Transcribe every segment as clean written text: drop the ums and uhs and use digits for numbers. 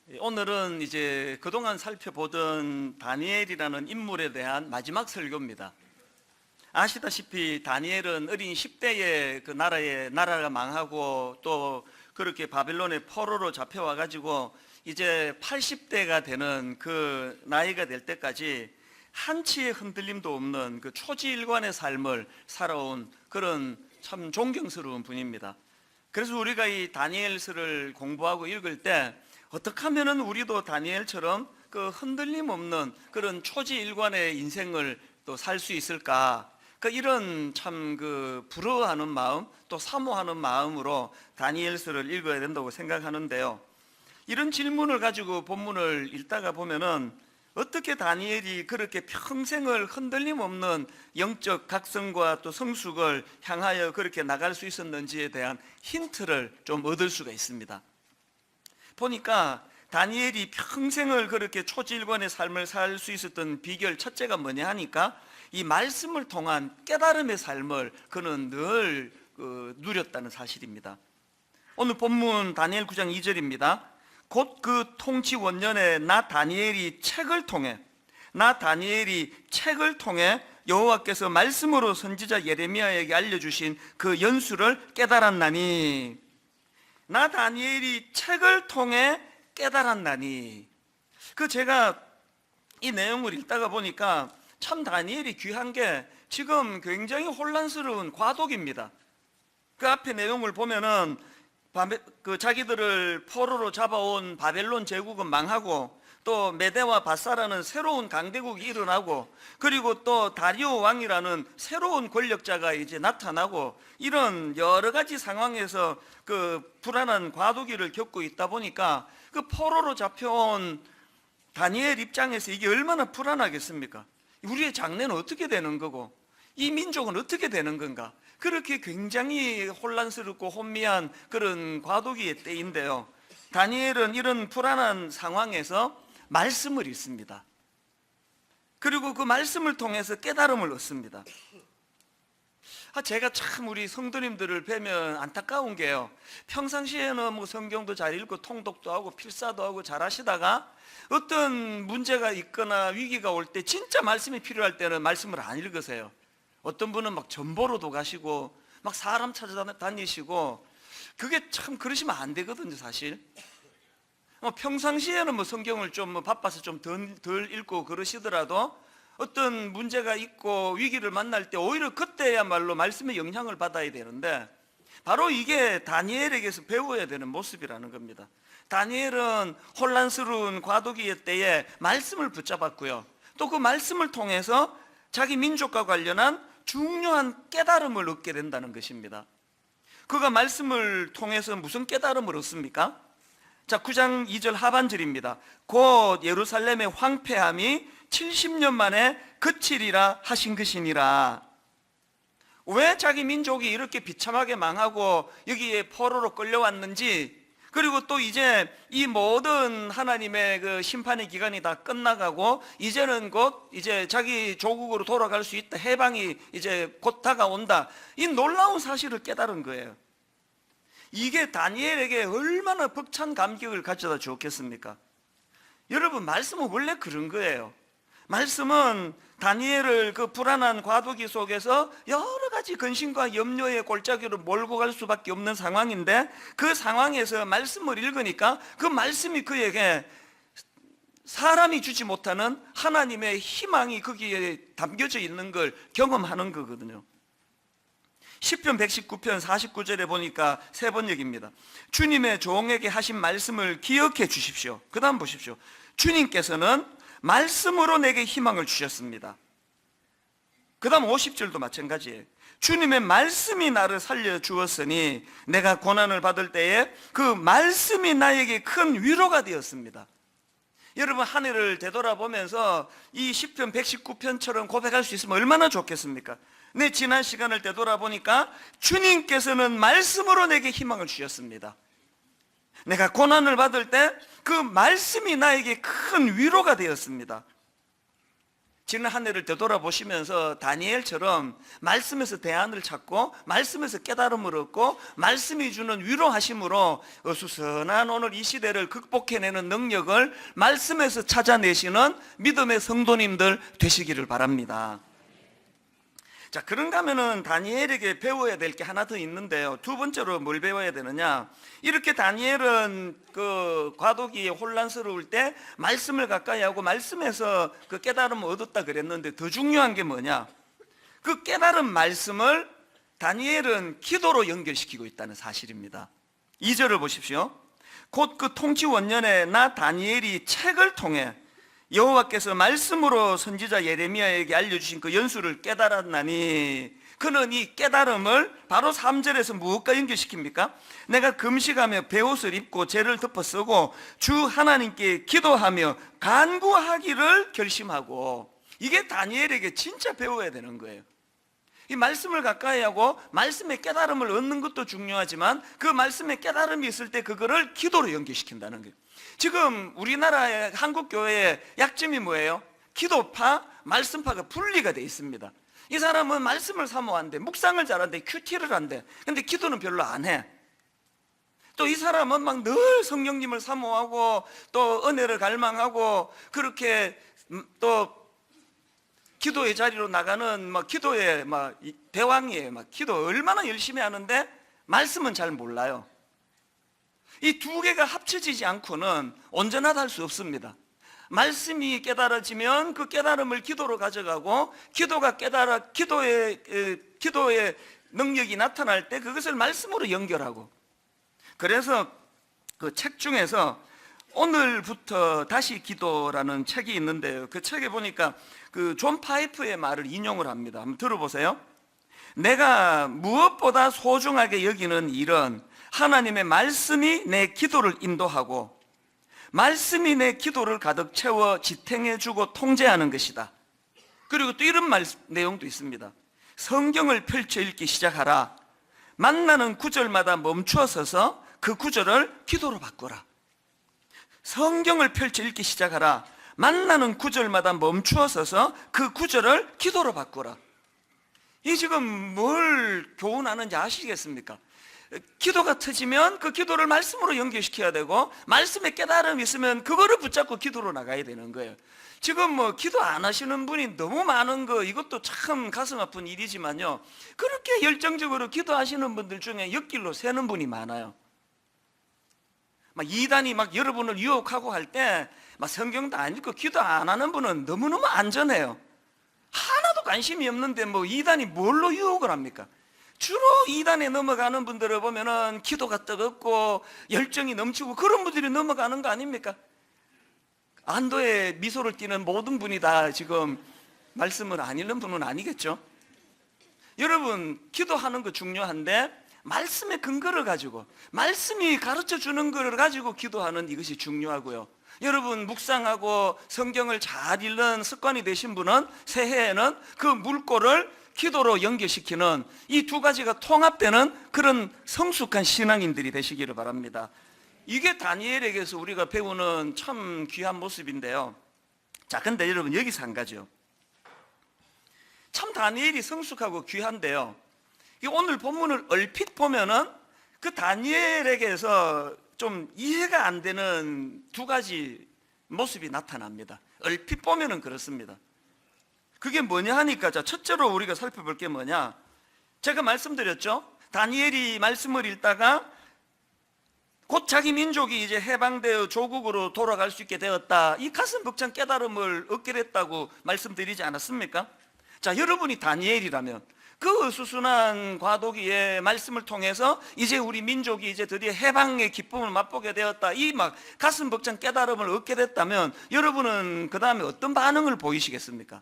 오늘은 이제 그동안 살펴보던 다니엘이라는 인물에 대한 마지막 설교입니다. 아시다시피 다니엘은 어린 10대에 그 나라가 망하고 또 그렇게 바벨론의 포로로 잡혀와 가지고 이제 80대가 되는 그 나이가 될 때까지 한치의 흔들림도 없는 그 초지일관의 삶을 살아온 그런 참 존경스러운 분입니다. 그래서 우리가 이 다니엘서를 공부하고 읽을 때 어떻게 하면은 우리도 다니엘처럼 그 흔들림 없는 그런 초지일관의 인생을 또 살 수 있을까? 이런 참 그 부러워하는 마음, 또 사모하는 마음으로 다니엘서를 읽어야 된다고 생각하는데요. 이런 질문을 가지고 본문을 읽다가 보면은 어떻게 다니엘이 그렇게 평생을 흔들림 없는 영적 각성과 또 성숙을 향하여 그렇게 나갈 수 있었는지에 대한 힌트를 좀 얻을 수가 있습니다. 보니까 다니엘이 평생을 그렇게 초지일관의 삶을 살 수 있었던 비결 첫째가 뭐냐 하니까 이 말씀을 통한 깨달음의 삶을 그는 늘 누렸다는 사실입니다. 오늘 본문 다니엘 9장 2절입니다. 곧 그 통치 원년에 나 다니엘이 책을 통해 여호와께서 말씀으로 선지자 예레미야에게 알려주신 그 연수를 깨달았나니, 나 다니엘이 책을 통해 깨달았나니. 제가 이 내용을 읽다가 보니까 참 다니엘이 귀한 게 지금 굉장히 혼란스러운 과도기입니다. 그 앞에 내용을 보면은 자기들을 포로로 잡아온 바벨론 제국은 망하고 또 메대와 바사라는 새로운 강대국이 일어나고 그리고 또 다리오 왕이라는 새로운 권력자가 이제 나타나고 이런 여러 가지 상황에서 그 불안한 과도기를 겪고 있다 보니까 그 포로로 잡혀온 다니엘 입장에서 이게 얼마나 불안하겠습니까? 우리의 장래는 어떻게 되는 거고 이 민족은 어떻게 되는 건가? 그렇게 굉장히 혼란스럽고 혼미한 그런 과도기의 때인데요, 다니엘은 이런 불안한 상황에서 말씀을 읽습니다. 그리고 그 말씀을 통해서 깨달음을 얻습니다. 제가 참 우리 성도님들을 뵈면 안타까운 게요, 평상시에는 뭐 성경도 잘 읽고 통독도 하고 필사도 하고 잘 하시다가 어떤 문제가 있거나 위기가 올 때 진짜 말씀이 필요할 때는 말씀을 안 읽으세요. 어떤 분은 막 전보로도 가시고 막 사람 찾아다니시고, 그게 참 그러시면 안 되거든요. 사실 평상시에는 뭐 성경을 좀 바빠서 좀 덜 읽고 그러시더라도 어떤 문제가 있고 위기를 만날 때 오히려 그때야말로 말씀의 영향을 받아야 되는데, 바로 이게 다니엘에게서 배워야 되는 모습이라는 겁니다. 다니엘은 혼란스러운 과도기의 때에 말씀을 붙잡았고요, 또 그 말씀을 통해서 자기 민족과 관련한 중요한 깨달음을 얻게 된다는 것입니다. 그가 말씀을 통해서 무슨 깨달음을 얻습니까? 9장 2절 하반절입니다. 곧 예루살렘의 황폐함이 70년 만에 그치리라 하신 것이니라. 왜 자기 민족이 이렇게 비참하게 망하고 여기에 포로로 끌려왔는지, 그리고 또 이제 이 모든 하나님의 그 심판의 기간이 다 끝나가고 이제는 곧 이제 자기 조국으로 돌아갈 수 있다, 해방이 이제 곧 다가온다, 이 놀라운 사실을 깨달은 거예요. 이게 다니엘에게 얼마나 벅찬 감격을 가져다 주었겠습니까? 여러분, 말씀은 원래 그런 거예요. 말씀은 다니엘을 그 불안한 과도기 속에서 여러 가지 근심과 염려의 골짜기로 몰고 갈 수밖에 없는 상황인데, 그 상황에서 말씀을 읽으니까 그 말씀이 그에게 사람이 주지 못하는 하나님의 희망이 거기에 담겨져 있는 걸 경험하는 거거든요. 시편 119편 49절에 보니까 세 번역입니다. 주님의 종에게 하신 말씀을 기억해 주십시오. 그 다음 보십시오. 주님께서는 말씀으로 내게 희망을 주셨습니다. 그 다음 50절도 마찬가지예요. 주님의 말씀이 나를 살려주었으니 내가 고난을 받을 때에 그 말씀이 나에게 큰 위로가 되었습니다. 여러분, 한 해를 되돌아보면서 이 시편 119편처럼 고백할 수 있으면 얼마나 좋겠습니까? 내 지난 시간을 되돌아보니까 주님께서는 말씀으로 내게 희망을 주셨습니다. 내가 고난을 받을 때 그 말씀이 나에게 큰 위로가 되었습니다. 지난 한 해를 되돌아보시면서 다니엘처럼 말씀에서 대안을 찾고 말씀에서 깨달음을 얻고 말씀이 주는 위로하심으로 어수선한 오늘 이 시대를 극복해내는 능력을 말씀에서 찾아내시는 믿음의 성도님들 되시기를 바랍니다. 자, 그런가 하면은 다니엘에게 배워야 될 게 하나 더 있는데요. 두 번째로 뭘 배워야 되느냐? 이렇게 다니엘은 그 과도기에 혼란스러울 때 말씀을 가까이 하고 말씀에서 그 깨달음을 얻었다 그랬는데 더 중요한 게 뭐냐? 그 깨달은 말씀을 다니엘은 기도로 연결시키고 있다는 사실입니다. 2절을 보십시오. 곧 그 통치 원년에 나 다니엘이 책을 통해 여호와께서 말씀으로 선지자 예레미야에게 알려주신 그 연수를 깨달았나니, 그는 이 깨달음을 바로 3절에서 무엇과 연결시킵니까? 내가 금식하며 베옷을 입고 죄를 덮어 쓰고 주 하나님께 기도하며 간구하기를 결심하고, 이게 다니엘에게 진짜 배워야 되는 거예요. 이 말씀을 가까이 하고 말씀의 깨달음을 얻는 것도 중요하지만 그 말씀의 깨달음이 있을 때 그거를 기도로 연결시킨다는 거예요. 지금 우리나라의 한국교회의 약점이 뭐예요? 기도파, 말씀파가 분리가 돼 있습니다. 이 사람은 말씀을 사모한대, 묵상을 잘한대, 큐티를 한대. 근데 기도는 별로 안 해. 또 이 사람은 막 늘 성령님을 사모하고 또 은혜를 갈망하고 그렇게 또 기도의 자리로 나가는 막 기도의 막 대왕이에요. 막 기도 얼마나 열심히 하는데 말씀은 잘 몰라요. 이 두 개가 합쳐지지 않고는 온전하다 할 수 없습니다. 말씀이 깨달아지면 그 깨달음을 기도로 가져가고 기도가 기도의 능력이 나타날 때 그것을 말씀으로 연결하고, 그래서 그 책 중에서 오늘부터 다시 기도라는 책이 있는데요. 그 책에 보니까 그 존 파이프의 말을 인용을 합니다. 한번 들어보세요. 내가 무엇보다 소중하게 여기는 일은 하나님의 말씀이 내 기도를 인도하고 말씀이 내 기도를 가득 채워 지탱해주고 통제하는 것이다. 그리고 또 이런 내용도 있습니다. 성경을 펼쳐 읽기 시작하라. 만나는 구절마다 멈추어 서서 그 구절을 기도로 바꾸라. 성경을 펼쳐 읽기 시작하라. 만나는 구절마다 멈추어 서서 그 구절을 기도로 바꾸라. 이 지금 뭘 교훈하는지 아시겠습니까? 기도가 터지면 그 기도를 말씀으로 연결시켜야 되고 말씀에 깨달음이 있으면 그거를 붙잡고 기도로 나가야 되는 거예요. 지금 뭐 기도 안 하시는 분이 너무 많은 거, 이것도 참 가슴 아픈 일이지만요, 그렇게 열정적으로 기도하시는 분들 중에 옆길로 새는 분이 많아요. 막 이단이 막 여러분을 유혹하고 할 때 막 성경도 안 읽고 기도 안 하는 분은 너무너무 안전해요. 하나도 관심이 없는데 뭐 이단이 뭘로 유혹을 합니까? 주로 이단에 넘어가는 분들을 보면은 기도가 뜨겁고 열정이 넘치고 그런 분들이 넘어가는 거 아닙니까? 안도의 미소를 띠는 모든 분이 다 지금 말씀을 안 읽는 분은 아니겠죠? 여러분, 기도하는 거 중요한데 말씀의 근거를 가지고 말씀이 가르쳐 주는 것을 가지고 기도하는 이것이 중요하고요. 여러분, 묵상하고 성경을 잘 읽는 습관이 되신 분은 새해에는 그 물꼬를 기도로 연결시키는 이 두 가지가 통합되는 그런 성숙한 신앙인들이 되시기를 바랍니다. 이게 다니엘에게서 우리가 배우는 참 귀한 모습인데요. 자, 근데 여러분, 여기서 한 가지요. 참 다니엘이 성숙하고 귀한데요, 오늘 본문을 얼핏 보면은 그 다니엘에게서 좀 이해가 안 되는 두 가지 모습이 나타납니다. 얼핏 보면은 그렇습니다. 그게 뭐냐 하니까, 자, 첫째로 우리가 살펴볼 게 뭐냐, 제가 말씀드렸죠. 다니엘이 말씀을 읽다가 곧 자기 민족이 이제 해방되어 조국으로 돌아갈 수 있게 되었다, 이 가슴 벅찬 깨달음을 얻게 됐다고 말씀드리지 않았습니까? 자, 여러분이 다니엘이라면 그 수순한 과도기의 말씀을 통해서 이제 우리 민족이 이제 드디어 해방의 기쁨을 맛보게 되었다, 이 막 가슴 벅찬 깨달음을 얻게 됐다면 여러분은 그 다음에 어떤 반응을 보이시겠습니까?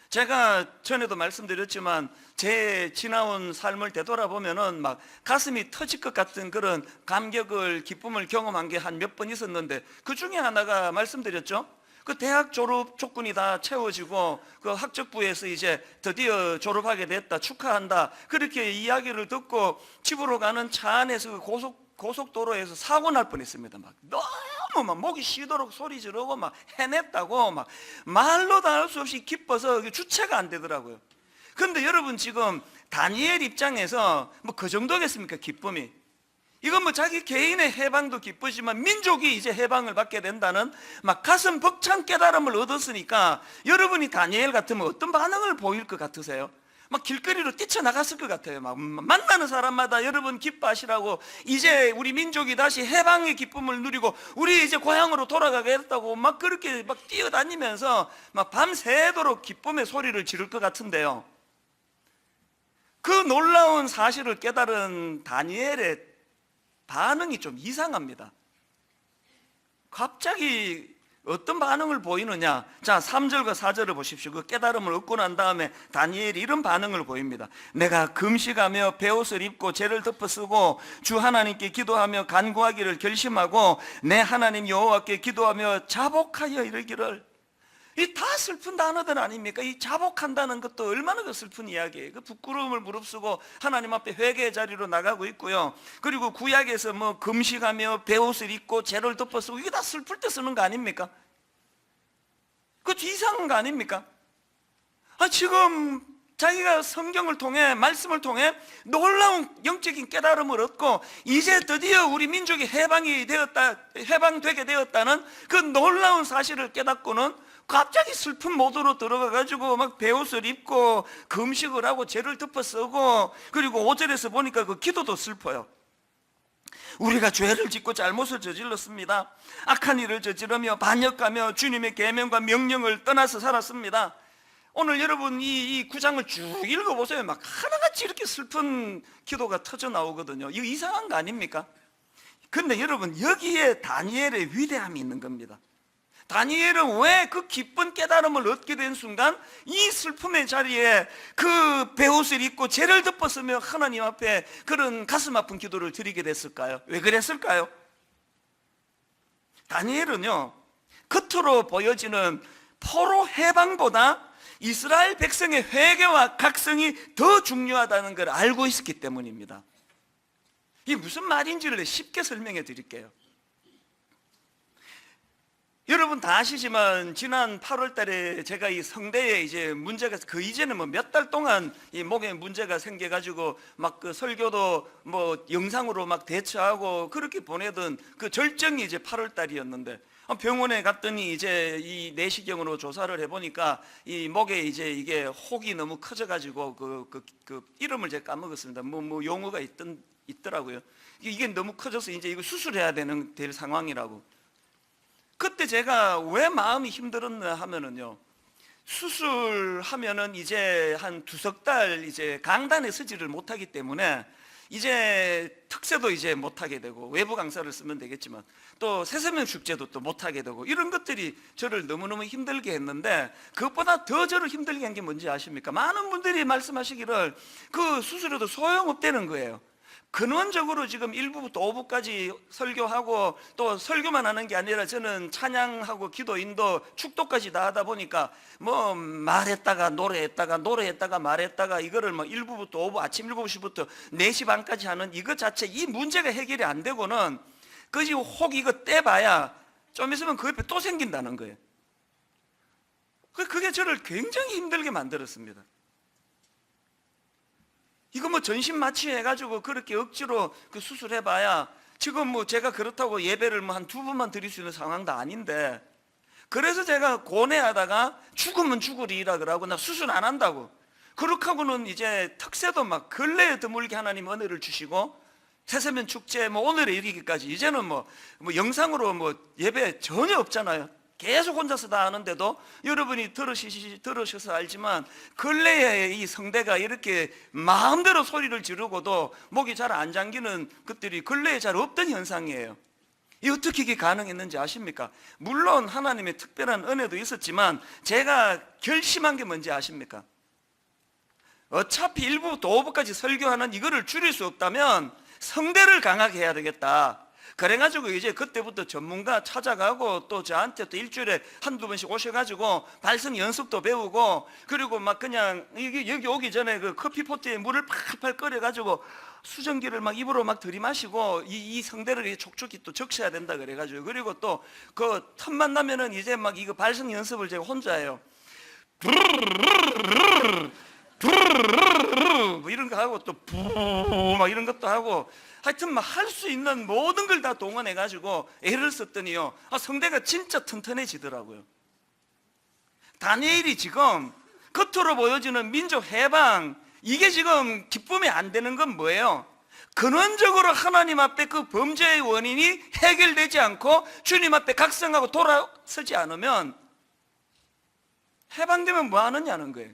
제가 전에도 말씀드렸지만 제 지나온 삶을 되돌아보면은 막 가슴이 터질 것 같은 그런 감격을, 기쁨을 경험한 게 한 몇 번 있었는데, 그 중에 하나가 말씀드렸죠. 그 대학 졸업 조건이 다 채워지고 그 학적부에서 이제 드디어 졸업하게 됐다, 축하한다, 그렇게 이야기를 듣고 집으로 가는 차 안에서 그 고속도로에서 사고 날 뻔했습니다. 막 너무 너무 막 목이 쉬도록 소리 지르고 막 해냈다고 막 말로 다 할 수 없이 기뻐서 주체가 안 되더라고요. 그런데 여러분 지금 다니엘 입장에서 뭐 그 정도겠습니까? 기쁨이. 이건 뭐 자기 개인의 해방도 기쁘지만 민족이 이제 해방을 받게 된다는 막 가슴 벅찬 깨달음을 얻었으니까 여러분이 다니엘 같으면 어떤 반응을 보일 것 같으세요? 막 길거리로 뛰쳐나갔을 것 같아요. 막 만나는 사람마다 여러분 기뻐하시라고, 이제 우리 민족이 다시 해방의 기쁨을 누리고 우리 이제 고향으로 돌아가겠다고 막 그렇게 막 뛰어다니면서 막 밤새도록 기쁨의 소리를 지를 것 같은데요, 그 놀라운 사실을 깨달은 다니엘의 반응이 좀 이상합니다. 갑자기 어떤 반응을 보이느냐? 자, 3절과 4절을 보십시오. 그 깨달음을 얻고 난 다음에 다니엘이 이런 반응을 보입니다. 내가 금식하며 베옷을 입고 죄를 덮어 쓰고 주 하나님께 기도하며 간구하기를 결심하고 내 하나님 여호와께 기도하며 자복하여 이르기를. 이 다 슬픈 단어들 아닙니까? 이 자복한다는 것도 얼마나 그 슬픈 이야기예요. 그 부끄러움을 무릅쓰고 하나님 앞에 회개의 자리로 나가고 있고요. 그리고 구약에서 뭐 금식하며 베옷을 입고 죄를 덮어 쓰고, 이게 다 슬플 때 쓰는 거 아닙니까? 그 이상한 거 아닙니까? 지금 자기가 성경을 통해, 말씀을 통해 놀라운 영적인 깨달음을 얻고 이제 드디어 우리 민족이 해방되게 되었다는 그 놀라운 사실을 깨닫고는 갑자기 슬픈 모드로 들어가가지고 막 베옷을 입고 금식을 하고 죄를 덮어 쓰고, 그리고 5절에서 보니까 그 기도도 슬퍼요. 우리가 죄를 짓고 잘못을 저질렀습니다. 악한 일을 저지르며 반역하며 주님의 계명과 명령을 떠나서 살았습니다. 오늘 여러분 이 구장을 쭉 읽어보세요. 막 하나같이 이렇게 슬픈 기도가 터져 나오거든요. 이거 이상한 거 아닙니까? 근데 여러분, 여기에 다니엘의 위대함이 있는 겁니다. 다니엘은 왜 그 기쁜 깨달음을 얻게 된 순간 이 슬픔의 자리에 그 베옷을 입고 죄를 덮었으며 하나님 앞에 그런 가슴 아픈 기도를 드리게 됐을까요? 왜 그랬을까요? 다니엘은요, 겉으로 보여지는 포로 해방보다 이스라엘 백성의 회개와 각성이 더 중요하다는 걸 알고 있었기 때문입니다. 이게 무슨 말인지를 쉽게 설명해 드릴게요. 여러분 다 아시지만 지난 8월 달에 제가 이 성대에 이제 문제가, 그 이제는 뭐 몇 달 동안 이 목에 문제가 생겨가지고 막 그 설교도 뭐 영상으로 막 대처하고 그렇게 보내던 그 절정이 이제 8월 달이었는데, 병원에 갔더니 이제 이 내시경으로 조사를 해보니까 이 목에 이제 이게 혹이 너무 커져가지고 그 이름을 제가 까먹었습니다. 뭐 용어가 있더라고요. 이게 너무 커져서 이제 이거 수술해야 될 상황이라고. 그때 제가 왜 마음이 힘들었나 하면은요, 수술하면은 이제 한 2석 달 이제 강단에 서지를 못하기 때문에 이제 특세도 이제 못하게 되고, 외부 강사를 쓰면 되겠지만 또 새서명 축제도 또 못하게 되고, 이런 것들이 저를 너무너무 힘들게 했는데, 그것보다 더 저를 힘들게 한 게 뭔지 아십니까? 많은 분들이 말씀하시기를 그 수술해도 소용없다는 거예요. 근원적으로 지금 1부부터 5부까지 설교하고, 또 설교만 하는 게 아니라 저는 찬양하고 기도, 인도, 축도까지 다 하다 보니까 뭐 말했다가 노래했다가 말했다가 이거를 뭐 1부부터 5부, 아침 7시부터 4시 반까지 하는 이것 자체, 이 문제가 해결이 안 되고는 그지 혹 이거 떼봐야 좀 있으면 그 옆에 또 생긴다는 거예요. 그게 저를 굉장히 힘들게 만들었습니다. 이거 뭐 전신 마취해가지고 그렇게 억지로 그 수술해봐야 지금 뭐 제가 그렇다고 예배를 뭐 한 2번만 드릴 수 있는 상황도 아닌데, 그래서 제가 고뇌하다가 죽으면 죽으리라 그러고 나 수술 안 한다고. 그렇게 하고는 이제 특세도 막 근래에 드물게 하나님 은혜를 주시고, 새세면 축제 뭐 오늘에 이르기까지 이제는 뭐 영상으로 뭐 예배 전혀 없잖아요. 계속 혼자서 다 하는데도 여러분이 들으셔서 알지만 근래에 이 성대가 이렇게 마음대로 소리를 지르고도 목이 잘 안 잠기는 것들이 근래에 잘 없던 현상이에요. 이 어떻게 이게 가능했는지 아십니까? 물론 하나님의 특별한 은혜도 있었지만 제가 결심한 게 뭔지 아십니까? 어차피 1부부터 5부까지 설교하는 이거를 줄일 수 없다면 성대를 강하게 해야 되겠다. 그래가지고 이제 그때부터 전문가 찾아가고, 또 저한테 또 일주일에 한두 번씩 오셔가지고 발성 연습도 배우고, 그리고 막 그냥 여기 오기 전에 그 커피포트에 물을 팔팔 끓여가지고 수증기를 막 입으로 막 들이마시고 이 성대를 촉촉히 또 적셔야 된다 그래가지고, 그리고 또 그 틈만 나면은 이제 막 이거 발성 연습을 제가 혼자 해요. 뭐 이런 거 하고 또 막 이런 것도 하고, 하여튼 막 할 수 있는 모든 걸 다 동원해 가지고 애를 썼더니요, 성대가 진짜 튼튼해지더라고요. 다니엘이 지금 겉으로 보여지는 민족 해방, 이게 지금 기쁨이 안 되는 건 뭐예요? 근원적으로 하나님 앞에 그 범죄의 원인이 해결되지 않고 주님 앞에 각성하고 돌아서지 않으면 해방되면 뭐 하느냐는 거예요.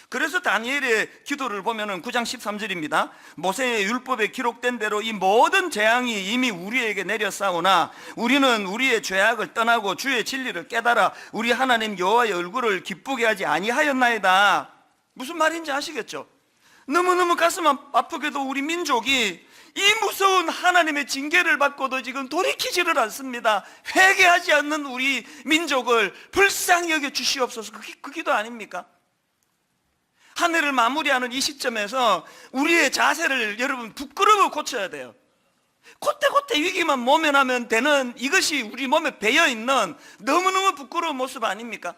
그래서 다니엘의 기도를 보면은 9장 13절입니다. 모세의 율법에 기록된 대로 이 모든 재앙이 이미 우리에게 내렸사오나 우리는 우리의 죄악을 떠나고 주의 진리를 깨달아 우리 하나님 여호와의 얼굴을 기쁘게 하지 아니하였나이다. 무슨 말인지 아시겠죠? 너무너무 가슴 아프게도 우리 민족이 이 무서운 하나님의 징계를 받고도 지금 돌이키지를 않습니다. 회개하지 않는 우리 민족을 불쌍히 여겨 주시옵소서. 그 기도 아닙니까? 한 해를 마무리하는 이 시점에서 우리의 자세를 여러분 부끄러워 고쳐야 돼요. 그때 위기만 모면하면 되는, 이것이 우리 몸에 배어있는 너무너무 부끄러운 모습 아닙니까?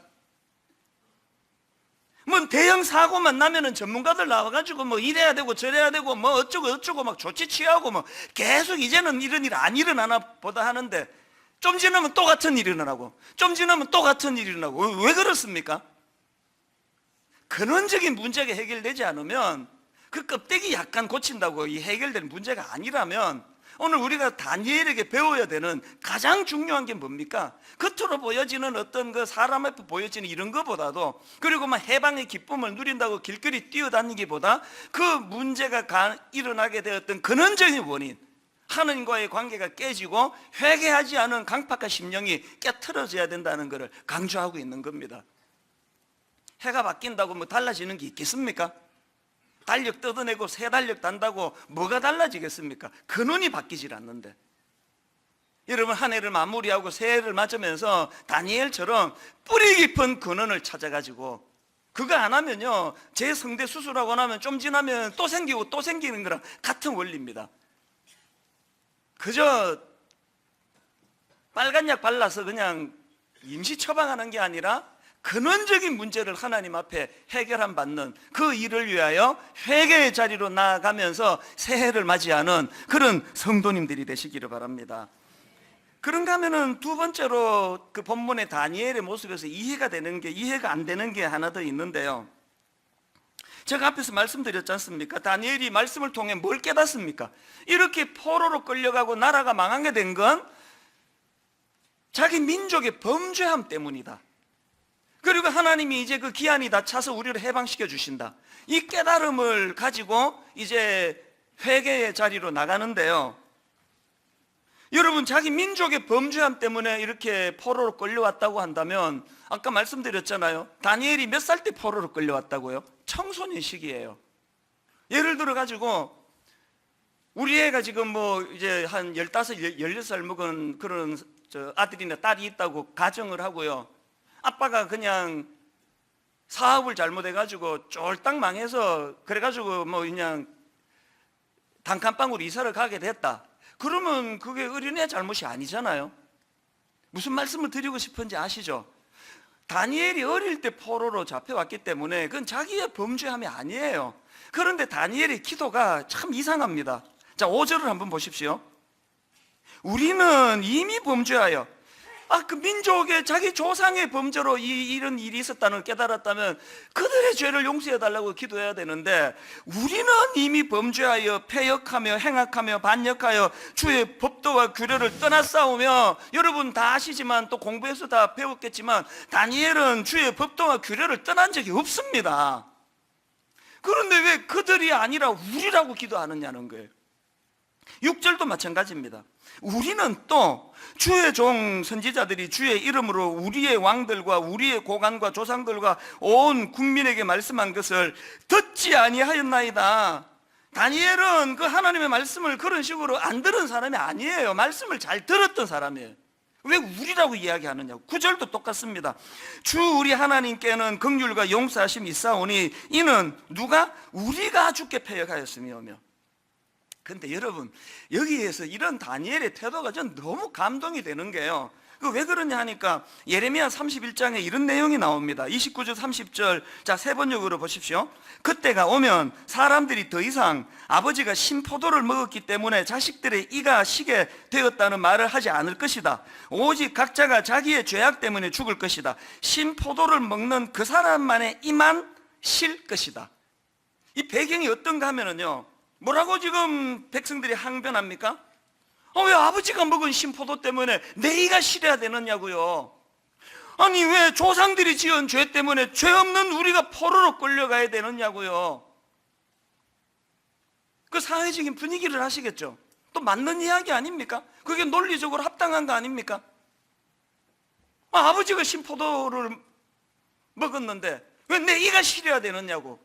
뭐 대형 사고만 나면은 전문가들 나와가지고 뭐 이래야 되고 저래야 되고 뭐 어쩌고 막 조치 취하고 뭐 계속 이제는 이런 일 안 일어나나 보다 하는데, 좀 지나면 또 같은 일이 일어나고 좀 지나면 또 같은 일이 일어나고. 왜 그렇습니까? 근원적인 문제가 해결되지 않으면, 그 껍데기 약간 고친다고 이 해결되는 문제가 아니라면, 오늘 우리가 다니엘에게 배워야 되는 가장 중요한 게 뭡니까? 겉으로 보여지는 어떤 그 사람 앞에 보여지는 이런 것보다도, 그리고 막 해방의 기쁨을 누린다고 길거리 뛰어다니기보다 그 문제가 일어나게 되었던 근원적인 원인, 하나님과의 관계가 깨지고 회개하지 않은 강팍한 심령이 깨트려져야 된다는 것을 강조하고 있는 겁니다. 해가 바뀐다고 뭐 달라지는 게 있겠습니까? 달력 뜯어내고 새 달력 단다고 뭐가 달라지겠습니까? 근원이 바뀌질 않는데. 여러분, 한 해를 마무리하고 새해를 맞으면서 다니엘처럼 뿌리 깊은 근원을 찾아가지고, 그거 안 하면요, 제 성대 수술하고 나면 좀 지나면 또 생기고 또 생기는 거랑 같은 원리입니다. 그저 빨간 약 발라서 그냥 임시 처방하는 게 아니라 근원적인 문제를 하나님 앞에 해결함 받는 그 일을 위하여 회개의 자리로 나아가면서 새해를 맞이하는 그런 성도님들이 되시기를 바랍니다. 그런가 하면은 두 번째로 그 본문의 다니엘의 모습에서 이해가 안 되는 게 하나 더 있는데요. 제가 앞에서 말씀드렸지 않습니까? 다니엘이 말씀을 통해 뭘 깨닫습니까? 이렇게 포로로 끌려가고 나라가 망하게 된 건 자기 민족의 범죄함 때문이다. 그리고 하나님이 이제 그 기한이 다 차서 우리를 해방시켜 주신다. 이 깨달음을 가지고 이제 회개의 자리로 나가는데요. 여러분, 자기 민족의 범죄함 때문에 이렇게 포로로 끌려왔다고 한다면, 아까 말씀드렸잖아요. 다니엘이 몇 살 때 포로로 끌려왔다고요? 청소년 시기예요. 예를 들어 가지고 우리 애가 지금 뭐 이제 한 15, 16살 먹은 그런 아들이나 딸이 있다고 가정을 하고요. 아빠가 그냥 사업을 잘못해가지고 쫄딱 망해서, 그래가지고 뭐 그냥 단칸방으로 이사를 가게 됐다. 그러면 그게 어린애 잘못이 아니잖아요. 무슨 말씀을 드리고 싶은지 아시죠? 다니엘이 어릴 때 포로로 잡혀왔기 때문에 그건 자기의 범죄함이 아니에요. 그런데 다니엘의 기도가 참 이상합니다. 자, 5절을 한번 보십시오. 우리는 이미 범죄하여, 그 민족의 자기 조상의 범죄로 이런 일이 있었다는 걸 깨달았다면 그들의 죄를 용서해 달라고 기도해야 되는데, 우리는 이미 범죄하여 패역하며 행악하며 반역하여 주의 법도와 규례를 떠나싸우며, 여러분 다 아시지만 또 공부해서 다 배웠겠지만 다니엘은 주의 법도와 규례를 떠난 적이 없습니다. 그런데 왜 그들이 아니라 우리라고 기도하느냐는 거예요. 6절도 마찬가지입니다. 우리는 또 주의 종 선지자들이 주의 이름으로 우리의 왕들과 우리의 고관과 조상들과 온 국민에게 말씀한 것을 듣지 아니하였나이다. 다니엘은 그 하나님의 말씀을 그런 식으로 안 들은 사람이 아니에요. 말씀을 잘 들었던 사람이에요. 왜 우리라고 이야기하느냐고. 9절도 똑같습니다. 주 우리 하나님께는 긍휼과 용서하심이 있사오니 이는 누가? 우리가 주께 패역하였으며며. 근데 여러분, 여기에서 이런 다니엘의 태도가 전 너무 감동이 되는 게요, 왜 그러냐 하니까 예레미야 31장에 이런 내용이 나옵니다. 29절 30절, 자, 세 번역으로 보십시오. 그때가 오면 사람들이 더 이상 아버지가 신포도를 먹었기 때문에 자식들의 이가 시게 되었다는 말을 하지 않을 것이다. 오직 각자가 자기의 죄악 때문에 죽을 것이다. 신포도를 먹는 그 사람만의 이만 실 것이다. 이 배경이 어떤가 하면은요, 뭐라고 지금 백성들이 항변합니까? 왜 아버지가 먹은 신포도 때문에 내 이가 실해야 되느냐고요? 아니, 왜 조상들이 지은 죄 때문에 죄 없는 우리가 포로로 끌려가야 되느냐고요? 그 사회적인 분위기를 아시겠죠? 또 맞는 이야기 아닙니까? 그게 논리적으로 합당한 거 아닙니까? 아버지가 신포도를 먹었는데 왜 내 이가 실해야 되느냐고?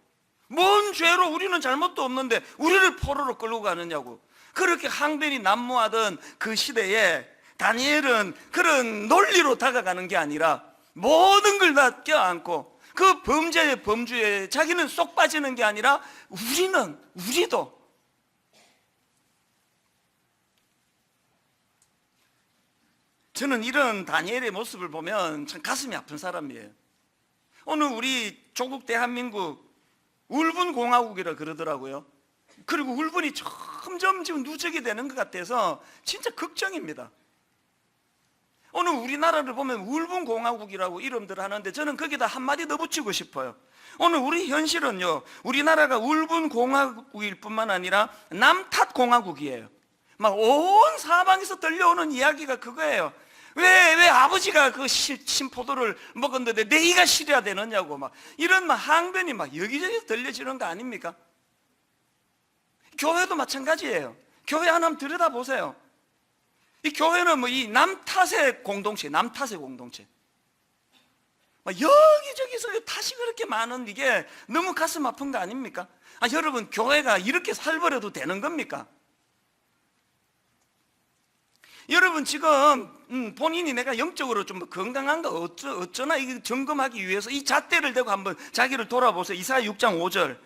뭔 죄로 우리는 잘못도 없는데 우리를 포로로 끌고 가느냐고? 그렇게 항변이 난무하던 그 시대에 다니엘은 그런 논리로 다가가는 게 아니라 모든 걸 다 껴안고 그 범죄의 범주에 자기는 쏙 빠지는 게 아니라 우리도 저는 이런 다니엘의 모습을 보면 참 가슴이 아픈 사람이에요. 오늘 우리 조국 대한민국 울분공화국이라 그러더라고요. 그리고 울분이 점점 지금 누적이 되는 것 같아서 진짜 걱정입니다. 오늘 우리나라를 보면 울분공화국이라고 이름들 하는데 저는 거기다 한마디 더 붙이고 싶어요. 오늘 우리 현실은요, 우리나라가 울분공화국일 뿐만 아니라 남탓공화국이에요. 막 온 사방에서 들려오는 이야기가 그거예요. 왜 아버지가 그 신포도를 먹었는데 내 이가 실해야 되느냐고, 막 이런 막 항변이 막 여기저기 들려지는 거 아닙니까? 교회도 마찬가지예요. 교회 하나 한번 들여다보세요. 이 교회는 뭐 이 남탓의 공동체, 남탓의 공동체. 막 여기저기서 탓이 그렇게 많은 이게 너무 가슴 아픈 거 아닙니까? 여러분, 교회가 이렇게 살버려도 되는 겁니까? 여러분, 지금 본인이 내가 영적으로 좀 건강한가 어쩌나 이게 점검하기 위해서 이 잣대를 대고 한번 자기를 돌아보세요. 이사야 6장 5절.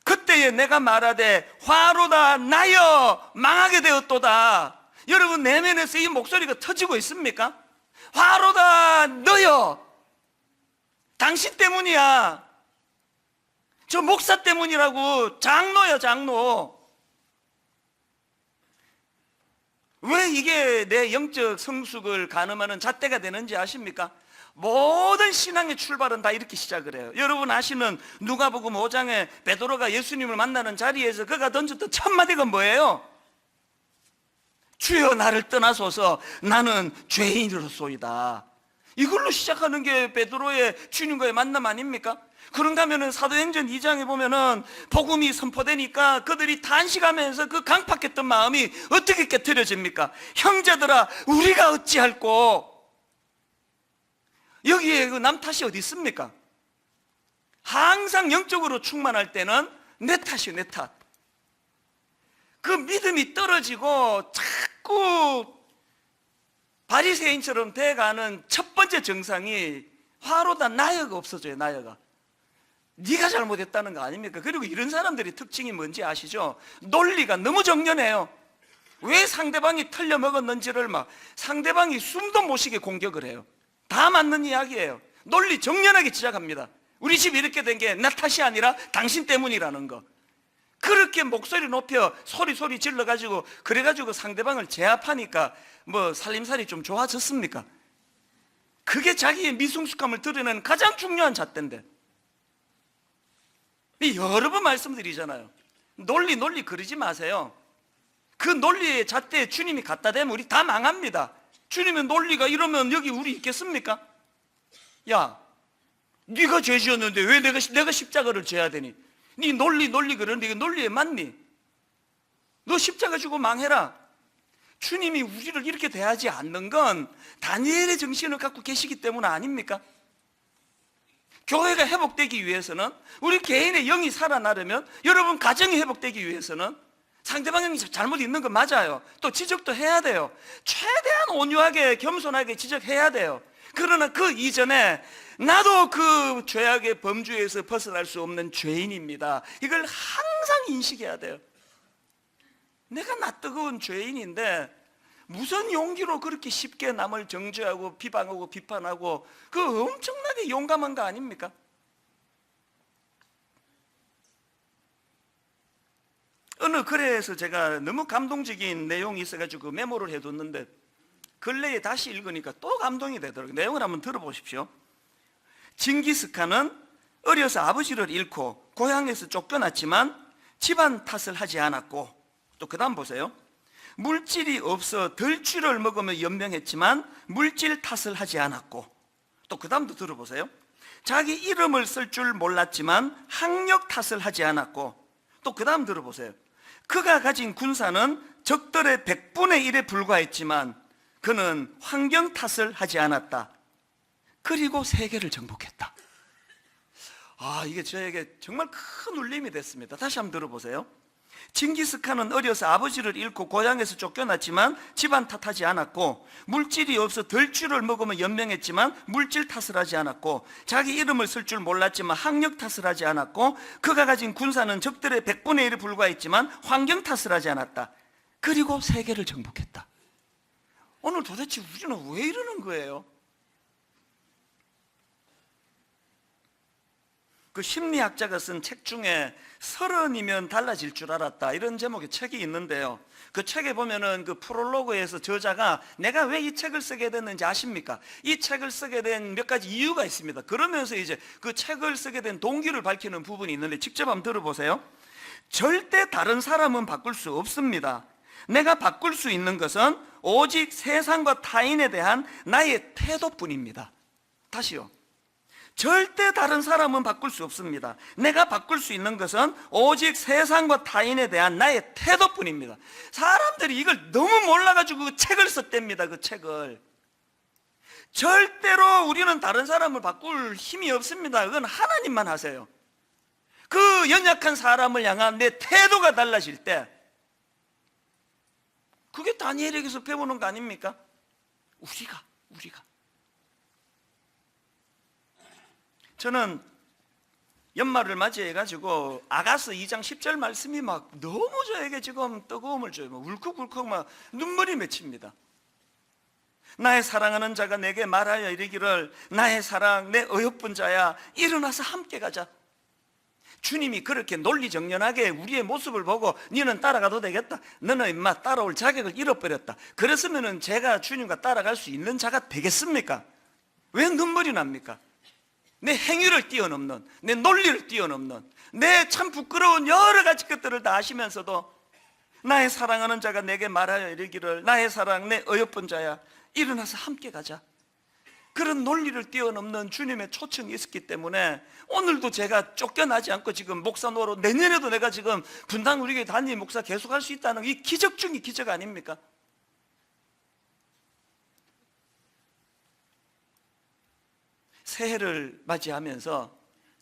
그때에 내가 말하되 화로다 나여 망하게 되었도다. 여러분, 내면에서 이 목소리가 터지고 있습니까? 화로다 너여, 당신 때문이야. 저 목사 때문이라고. 장로야, 장로. 왜 이게 내 영적 성숙을 가늠하는 잣대가 되는지 아십니까? 모든 신앙의 출발은 다 이렇게 시작을 해요. 여러분 아시는 누가복음 5장에 베드로가 예수님을 만나는 자리에서 그가 던졌던 첫 마디가 뭐예요? 주여 나를 떠나소서 나는 죄인으로소이다. 이걸로 시작하는 게 베드로의 주님과의 만남 아닙니까? 그런가 하면은 사도행전 2장에 보면은 복음이 선포되니까 그들이 탄식하면서 그 강팍했던 마음이 어떻게 깨트려집니까? 형제들아 우리가 어찌할꼬? 여기에 그 남 탓이 어디 있습니까? 항상 영적으로 충만할 때는 내 탓이에요, 내 탓. 그 믿음이 떨어지고 자꾸 바리새인처럼 돼가는 첫 번째 증상이 화로다 나여가 없어져요, 나여가. 네가 잘못했다는 거 아닙니까? 그리고 이런 사람들이 특징이 뭔지 아시죠? 논리가 너무 정연해요. 왜 상대방이 틀려먹었는지를 막 상대방이 숨도 못 쉬게 공격을 해요. 다 맞는 이야기예요. 논리 정연하게 시작합니다. 우리 집이 이렇게 된 게 나 탓이 아니라 당신 때문이라는 거. 그렇게 목소리 높여 소리 질러가지고 그래가지고 상대방을 제압하니까 뭐 살림살이 좀 좋아졌습니까? 그게 자기의 미성숙함을 드러내는 가장 중요한 잣대인데, 여러 번 말씀드리잖아요. 논리 그러지 마세요. 그 논리의 잣대에 주님이 갖다 대면 우리 다 망합니다. 주님의 논리가 이러면 여기 우리 있겠습니까? 야, 네가 죄 지었는데 왜 내가 십자가를 져야 되니? 네 논리 그러는데 이게 논리에 맞니? 너 십자가 지고 망해라. 주님이 우리를 이렇게 대하지 않는 건 다니엘의 정신을 갖고 계시기 때문 아닙니까? 교회가 회복되기 위해서는, 우리 개인의 영이 살아나려면, 여러분 가정이 회복되기 위해서는 상대방이 잘못 있는 거 맞아요. 또 지적도 해야 돼요. 최대한 온유하게 겸손하게 지적해야 돼요. 그러나 그 이전에 나도 그 죄악의 범주에서 벗어날 수 없는 죄인입니다. 이걸 항상 인식해야 돼요. 내가 낯뜨거운 죄인인데 무슨 용기로 그렇게 쉽게 남을 정죄하고 비방하고 비판하고 그 엄청나게 용감한 거 아닙니까? 어느 글에서 제가 너무 감동적인 내용이 있어가지고 메모를 해뒀는데 근래에 다시 읽으니까 또 감동이 되더라고요. 내용을 한번 들어보십시오. 징기스칸은 어려서 아버지를 잃고 고향에서 쫓겨났지만 집안 탓을 하지 않았고, 또 그 다음 보세요. 물질이 없어 덜추를 먹으며 연명했지만 물질 탓을 하지 않았고, 또 그 다음도 들어보세요. 자기 이름을 쓸 줄 몰랐지만 학력 탓을 하지 않았고, 또 그 다음 들어보세요. 그가 가진 군사는 적들의 100분의 1에 불과했지만 그는 환경 탓을 하지 않았다. 그리고 세계를 정복했다. 이게 저에게 정말 큰 울림이 됐습니다. 다시 한번 들어보세요. 징기스칸은 어려서 아버지를 잃고 고향에서 쫓겨났지만 집안 탓하지 않았고, 물질이 없어 덜추를 먹으며 연명했지만 물질 탓을 하지 않았고, 자기 이름을 쓸 줄 몰랐지만 학력 탓을 하지 않았고, 그가 가진 군사는 적들의 100분의 1에 불과했지만 환경 탓을 하지 않았다. 그리고 세계를 정복했다. 오늘 도대체 우리는 왜 이러는 거예요? 그 심리학자가 쓴 책 중에 30이면 달라질 줄 알았다, 이런 제목의 책이 있는데요. 그 책에 보면은 그 프롤로그에서 저자가 내가 왜 이 책을 쓰게 됐는지 아십니까? 이 책을 쓰게 된 몇 가지 이유가 있습니다. 그러면서 이제 그 책을 쓰게 된 동기를 밝히는 부분이 있는데 직접 한번 들어보세요. 절대 다른 사람은 바꿀 수 없습니다. 내가 바꿀 수 있는 것은 오직 세상과 타인에 대한 나의 태도뿐입니다. 다시요. 절대 다른 사람은 바꿀 수 없습니다. 내가 바꿀 수 있는 것은 오직 세상과 타인에 대한 나의 태도뿐입니다. 사람들이 이걸 너무 몰라가지고 그 책을 썼답니다. 그 책을. 절대로 우리는 다른 사람을 바꿀 힘이 없습니다. 그건 하나님만 하세요. 그 연약한 사람을 향한 내 태도가 달라질 때, 그게 다니엘에게서 배우는 거 아닙니까? 우리가 저는 연말을 맞이해가지고 아가서 2장 10절 말씀이 막 너무 저에게 지금 뜨거움을 줘요. 울컥울컥 막 눈물이 맺힙니다. 나의 사랑하는 자가 내게 말하여 이르기를 나의 사랑 내 어여쁜 자야 일어나서 함께 가자. 주님이 그렇게 논리정연하게 우리의 모습을 보고 너는 따라가도 되겠다, 너는 임마 따라올 자격을 잃어버렸다, 그랬으면 제가 주님과 따라갈 수 있는 자가 되겠습니까? 왜 눈물이 납니까? 내 행위를 뛰어넘는, 내 논리를 뛰어넘는, 내 참 부끄러운 여러 가지 것들을 다 아시면서도 나의 사랑하는 자가 내게 말하여 이르기를 나의 사랑 내 어여쁜 자야 일어나서 함께 가자. 그런 논리를 뛰어넘는 주님의 초청이 있었기 때문에 오늘도 제가 쫓겨나지 않고 지금 목사 노릇, 내년에도 내가 지금 분당 우리 교회 담임 목사 계속할 수 있다는 이 기적 중의 기적 아닙니까? 새해를 맞이하면서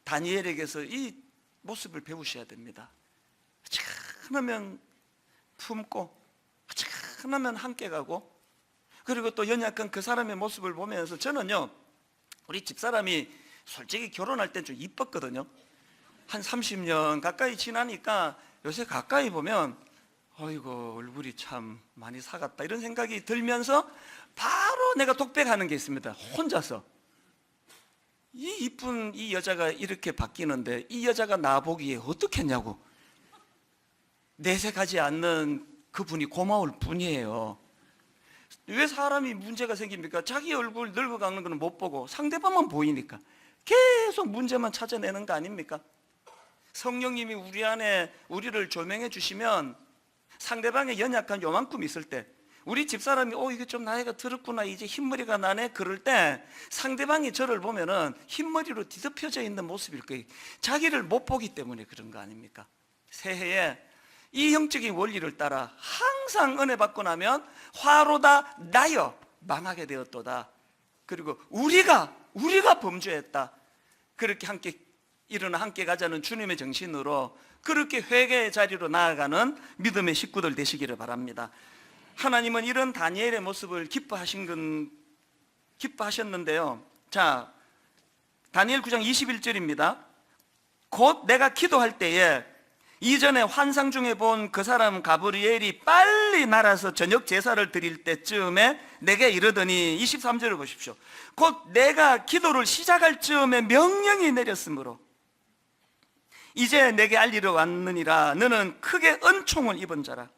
다니엘에게서 이 모습을 배우셔야 됩니다. 하나면 품고, 하나면 함께 가고, 그리고 또 연약한 그 사람의 모습을 보면서 저는요, 우리 집사람이 솔직히 결혼할 땐 좀 이뻤거든요. 한 30년 가까이 지나니까 요새 가까이 보면 어이구 얼굴이 참 많이 사갔다 이런 생각이 들면서 바로 내가 독백하는 게 있습니다. 혼자서 이 이쁜 이 여자가 이렇게 바뀌는데 이 여자가 나보기에 어떻겠냐고. 내색하지 않는 그분이 고마울 뿐이에요. 왜 사람이 문제가 생깁니까? 자기 얼굴 늙어가는 거는 못 보고 상대방만 보이니까 계속 문제만 찾아내는 거 아닙니까? 성령님이 우리 안에 우리를 조명해 주시면 상대방의 연약한 요만큼 있을 때, 우리 집사람이 이게 좀 나이가 들었구나, 이제 흰머리가 나네, 그럴 때 상대방이 저를 보면은 흰머리로 뒤덮여져 있는 모습일 거예요. 자기를 못 보기 때문에 그런 거 아닙니까? 새해에 이 영적인 원리를 따라 항상 은혜 받고 나면 화로다 나여 망하게 되었도다. 그리고 우리가 범죄했다. 그렇게 함께 일어나 함께 가자는 주님의 정신으로 그렇게 회개의 자리로 나아가는 믿음의 식구들 되시기를 바랍니다. 하나님은 이런 다니엘의 모습을 기뻐하셨는데요. 자, 다니엘 9장 21절입니다. 곧 내가 기도할 때에 이전에 환상 중에 본 그 사람 가브리엘이 빨리 날아서 저녁 제사를 드릴 때쯤에 내게 이르더니 23절을 보십시오. 곧 내가 기도를 시작할 즈음에 명령이 내렸으므로 이제 내게 알리러 왔느니라. 너는 크게 은총을 입은 자라.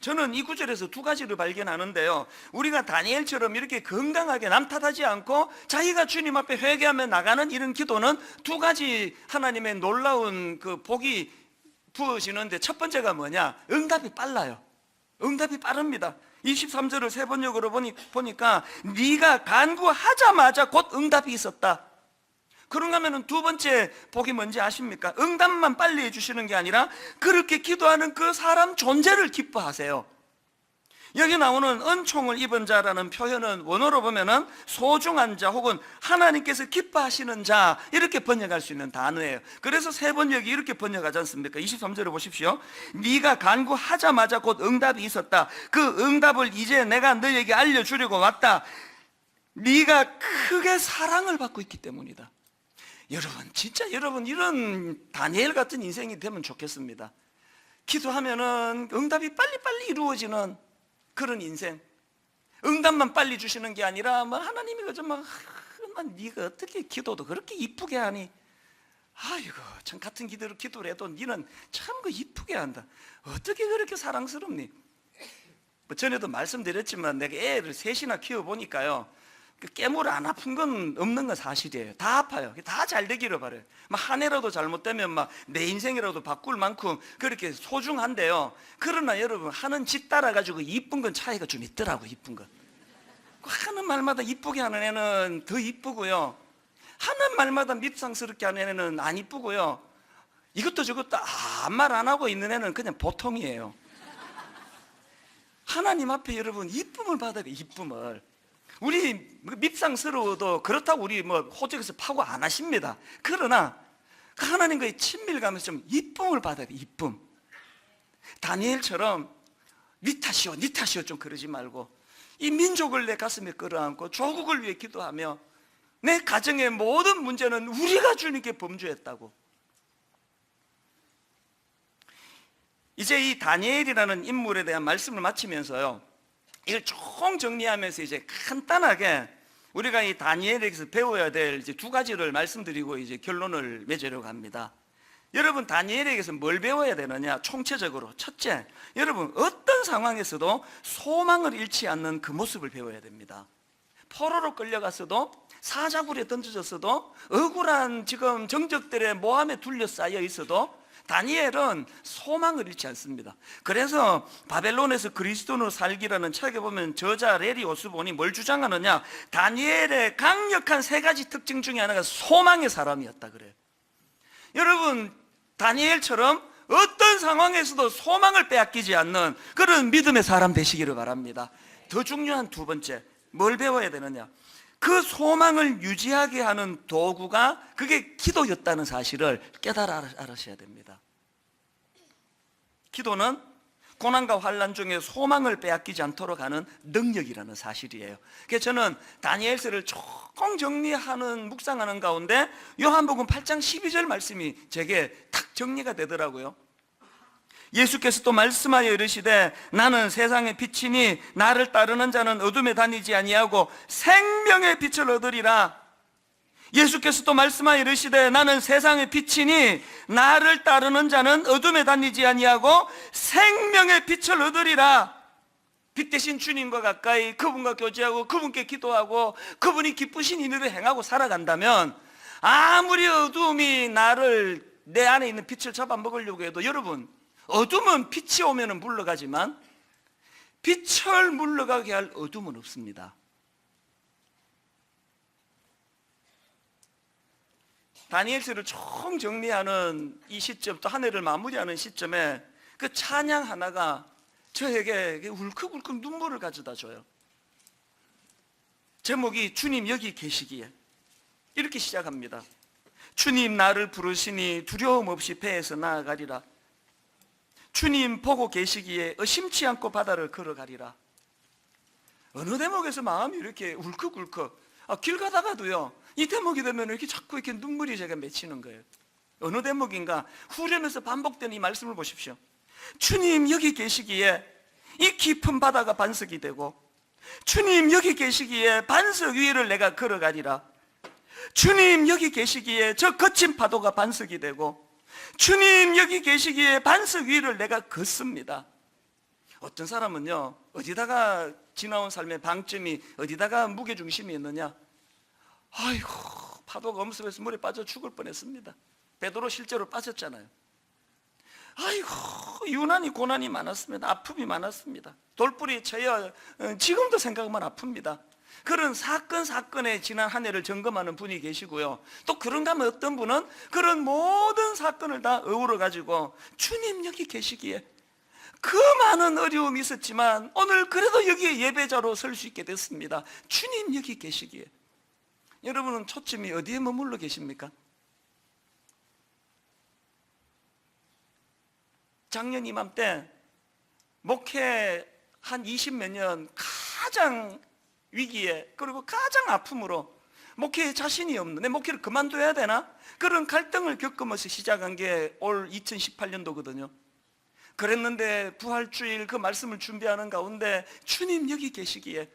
저는 이 구절에서 두 가지를 발견하는데요, 우리가 다니엘처럼 이렇게 건강하게 남 탓하지 않고 자기가 주님 앞에 회개하며 나가는 이런 기도는 두 가지 하나님의 놀라운 그 복이 부어지는데, 첫 번째가 뭐냐? 응답이 빨라요. 응답이 빠릅니다. 23절을 세 번역으로 보니까 네가 간구하자마자 곧 응답이 있었다. 그런가 하면 두 번째 복이 뭔지 아십니까? 응답만 빨리 해주시는 게 아니라 그렇게 기도하는 그 사람 존재를 기뻐하세요. 여기 나오는 은총을 입은 자라는 표현은 원어로 보면은 소중한 자 혹은 하나님께서 기뻐하시는 자, 이렇게 번역할 수 있는 단어예요. 그래서 세 번역이 이렇게 번역하지 않습니까? 23절을 보십시오. 네가 간구하자마자 곧 응답이 있었다. 그 응답을 이제 내가 너에게 알려주려고 왔다. 네가 크게 사랑을 받고 있기 때문이다. 여러분, 진짜 여러분 이런 다니엘 같은 인생이 되면 좋겠습니다. 기도하면은 응답이 빨리빨리 이루어지는 그런 인생. 응답만 빨리 주시는 게 아니라 뭐 하나님이 그저 막 네가 어떻게 기도도 그렇게 이쁘게 하니? 아이고 참, 같은 기도를 해도 니는 참 그 이쁘게 한다. 어떻게 그렇게 사랑스럽니? 뭐 전에도 말씀드렸지만 내가 애를 셋이나 키워보니까요, 깨물 안 아픈 건 없는 건 사실이에요. 다 아파요. 다 잘 되기를 바라요. 한 해라도 잘못되면 막 내 인생이라도 바꿀 만큼 그렇게 소중한데요, 그러나 여러분, 하는 짓 따라 가지고 이쁜 건 차이가 좀 있더라고요. 이쁜 건 하는 말마다 이쁘게 하는 애는 더 이쁘고요, 하는 말마다 밉상스럽게 하는 애는 안 이쁘고요, 이것도 저것도 아무 말 안 하고 있는 애는 그냥 보통이에요. 하나님 앞에 여러분 이쁨을 받아야 돼요. 이쁨을. 우리 밉상스러워도 그렇다고 우리 뭐 호적에서 파고 안 하십니다. 그러나 하나님과의 친밀감에서 좀 이쁨을 받아야 돼요. 이쁨. 다니엘처럼 니 탓이요 니 탓이요 좀 그러지 말고, 이 민족을 내 가슴에 끌어안고 조국을 위해 기도하며 내 가정의 모든 문제는 우리가 주님께 범죄했다고. 이제 이 다니엘이라는 인물에 대한 말씀을 마치면서요, 이걸 총 정리하면서 이제 간단하게 우리가 이 다니엘에게서 배워야 될 이제 두 가지를 말씀드리고 이제 결론을 맺으려고 합니다. 여러분, 다니엘에게서 뭘 배워야 되느냐? 총체적으로 첫째, 여러분 어떤 상황에서도 소망을 잃지 않는 그 모습을 배워야 됩니다. 포로로 끌려갔어도, 사자굴에 던져졌어도, 억울한 지금 정적들의 모함에 둘러싸여 있어도 다니엘은 소망을 잃지 않습니다. 그래서 바벨론에서 그리스도인으로 살기라는 책에 보면 저자 레리 오스본이 뭘 주장하느냐? 다니엘의 강력한 세 가지 특징 중에 하나가 소망의 사람이었다 그래요. 여러분, 다니엘처럼 어떤 상황에서도 소망을 빼앗기지 않는 그런 믿음의 사람 되시기를 바랍니다. 더 중요한 두 번째, 뭘 배워야 되느냐? 그 소망을 유지하게 하는 도구가 그게 기도였다는 사실을 깨달아 알으셔야 됩니다. 기도는 고난과 환난 중에 소망을 빼앗기지 않도록 하는 능력이라는 사실이에요. 그래서 저는 다니엘서를 총 정리하는, 묵상하는 가운데 요한복음 8장 12절 말씀이 제게 탁 정리가 되더라고요. 예수께서 또 말씀하여 이르시되 나는 세상의 빛이니 나를 따르는 자는 어둠에 다니지 아니하고 생명의 빛을 얻으리라. 예수께서 또 말씀하여 이르시되 나는 세상의 빛이니 나를 따르는 자는 어둠에 다니지 아니하고 생명의 빛을 얻으리라. 빛 대신 주님과 가까이 그분과 교제하고 그분께 기도하고 그분이 기쁘신 일을 행하고 살아간다면, 아무리 어둠이 내 안에 있는 빛을 잡아먹으려고 해도, 여러분, 어둠은 빛이 오면 물러가지만 빛을 물러가게 할 어둠은 없습니다. 다니엘서를 총 정리하는 이 시점, 또 한 해를 마무리하는 시점에 그 찬양 하나가 저에게 울컥울컥 눈물을 가져다 줘요. 제목이 주님 여기 계시기에. 이렇게 시작합니다. 주님 나를 부르시니 두려움 없이 배에서 나아가리라. 주님 보고 계시기에 의심치 않고 바다를 걸어가리라. 어느 대목에서 마음이 이렇게 울컥울컥, 길 가다가도요, 이 대목이 되면 이렇게 자꾸 이렇게 눈물이 제가 맺히는 거예요. 어느 대목인가 후렴에서 반복되는 이 말씀을 보십시오. 주님 여기 계시기에 이 깊은 바다가 반석이 되고, 주님 여기 계시기에 반석 위를 내가 걸어가리라. 주님 여기 계시기에 저 거친 파도가 반석이 되고, 주님 여기 계시기에 반석 위를 내가 걷습니다. 어떤 사람은요, 어디다가 지나온 삶의 방점이, 어디다가 무게중심이 있느냐? 아이고, 파도가 엄습해서 물에 빠져 죽을 뻔했습니다. 베드로 실제로 빠졌잖아요. 아이고, 유난히 고난이 많았습니다. 아픔이 많았습니다. 돌뿌리에 쳐여 지금도 생각하면 아픕니다. 그런 사건에 지난 한 해를 점검하는 분이 계시고요, 또 그런가 하면 어떤 분은 그런 모든 사건을 다 어우러 가지고 주님 여기 계시기에 그 많은 어려움이 있었지만 오늘 그래도 여기에 예배자로 설 수 있게 됐습니다. 주님 여기 계시기에. 여러분은 초점이 어디에 머물러 계십니까? 작년 이맘때 목회 한 20몇 년 가장 위기에, 그리고 가장 아픔으로 목회에 자신이 없는, 내 목회를 그만둬야 되나? 그런 갈등을 겪으면서 시작한 게 올 2018년도거든요. 그랬는데 부활주일 그 말씀을 준비하는 가운데 주님 여기 계시기에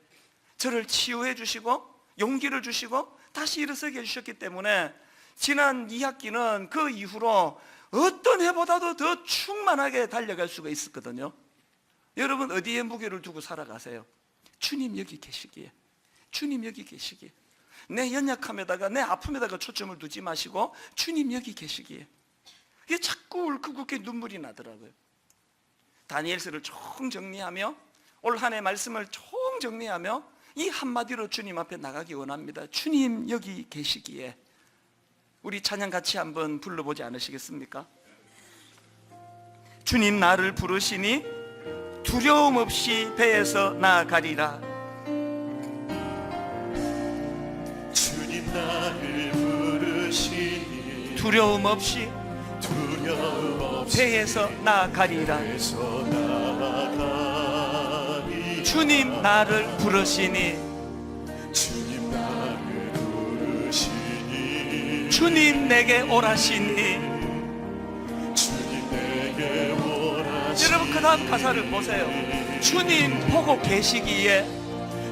저를 치유해 주시고 용기를 주시고 다시 일어서게 해주셨기 때문에 지난 2학기는 그 이후로 어떤 해보다도 더 충만하게 달려갈 수가 있었거든요. 여러분 어디에 무게를 두고 살아가세요? 주님 여기 계시기에, 주님 여기 계시기에. 내 연약함에다가 내 아픔에다가 초점을 두지 마시고 주님 여기 계시기에. 이게 자꾸 울컥울컥 눈물이 나더라고요. 다니엘서를 총 정리하며 올 한 해 말씀을 총 정리하며 이 한마디로 주님 앞에 나가기 원합니다. 주님 여기 계시기에. 우리 찬양 같이 한번 불러보지 않으시겠습니까? 주님 나를 부르시니 두려움 없이 배에서 나아가리라. 주님 나를 부르시니 두려움 없이 배에서 나아가리라. 주님 나를 부르시니 주님 나를 부르시니 주님 내게 오라시니. 주님 내게 오라시니. 여러분 그 다음 가사를 보세요. 주님 보고 계시기에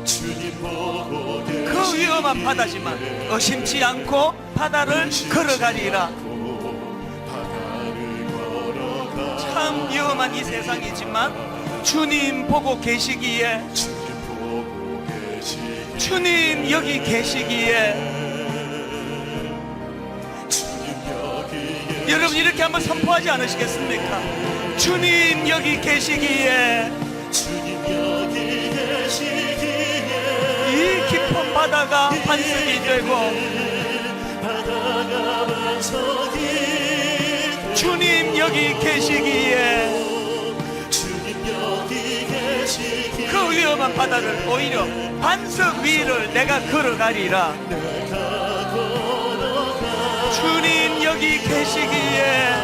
주님 보고 계시기에 그 위험한 바다지만 의심치 않고 바다를 걸어가리라. 참 위험한 이 세상이지만 주님 보고 계시기에, 주님 여기 계시기에. 여러분 이렇게 한번 선포하지 않으시겠습니까? 주님 여기 계시기에, 이 깊은 바다가 반석이 되고 주님 여기 계시기에 그 위험한 바다를 오히려 반석 위를 내가 걸어가리라. 주님 여기 계시기에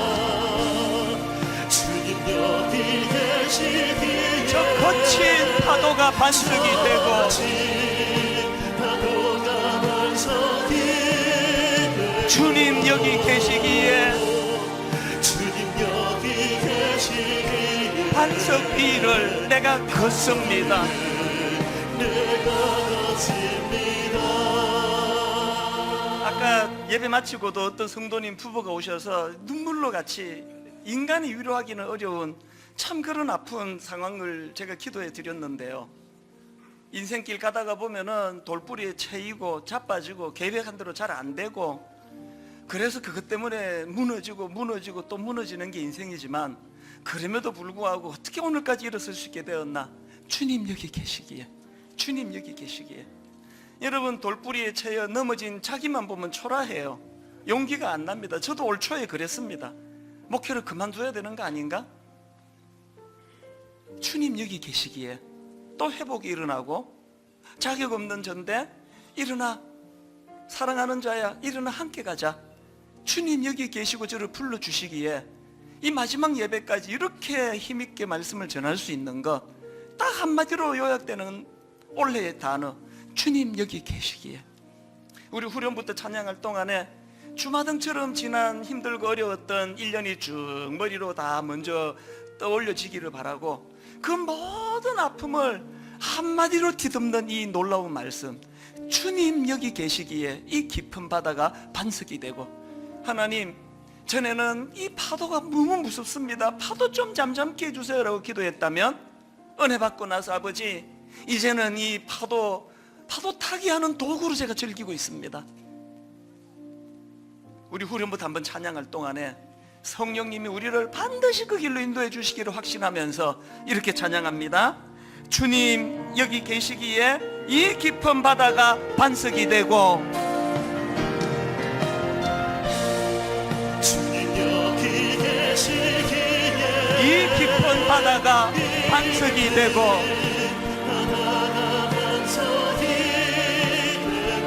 저 거친 파도가 반석이 되고 주님 여기 계시기에 반석 위를 내가 걷습니다. 아까 예배 마치고도 어떤 성도님 부부가 오셔서 눈물로 같이, 인간이 위로하기는 어려운 참 그런 아픈 상황을 제가 기도해 드렸는데요, 인생길 가다가 보면은 돌뿌리에 채이고 자빠지고 계획한 대로 잘 안 되고, 그래서 그것 때문에 무너지고 또 무너지는 게 인생이지만, 그럼에도 불구하고 어떻게 오늘까지 일어설 수 있게 되었나? 주님 여기 계시기에, 주님 여기 계시기에. 여러분 돌뿌리에 채여 넘어진 자기만 보면 초라해요. 용기가 안 납니다. 저도 올 초에 그랬습니다. 목회를 그만둬야 되는 거 아닌가? 주님 여기 계시기에 또 회복이 일어나고, 자격 없는 전데 일어나, 사랑하는 자야 일어나 함께 가자. 주님 여기 계시고 저를 불러주시기에 이 마지막 예배까지 이렇게 힘있게 말씀을 전할 수 있는 거, 딱 한마디로 요약되는 올해의 단어, 주님 여기 계시기에. 우리 후렴부터 찬양할 동안에 주마등처럼 지난 힘들고 어려웠던 1년이 쭉 머리로 다 먼저 떠올려지기를 바라고, 그 모든 아픔을 한마디로 뒤덮는 이 놀라운 말씀, 주님 여기 계시기에 이 깊은 바다가 반석이 되고, 하나님 전에는 이 파도가 너무 무섭습니다, 파도 좀 잠잠케 해주세요 라고 기도했다면, 은혜 받고 나서 아버지 이제는 이 파도 타기 하는 도구로 제가 즐기고 있습니다. 우리 후렴부터 한번 찬양할 동안에 성령님이 우리를 반드시 그 길로 인도해 주시기를 확신하면서 이렇게 찬양합니다. 주님 여기 계시기에 이 깊은 바다가 반석이 되고, 주님 여기 계시기에 이 깊은 바다가 반석이 되고,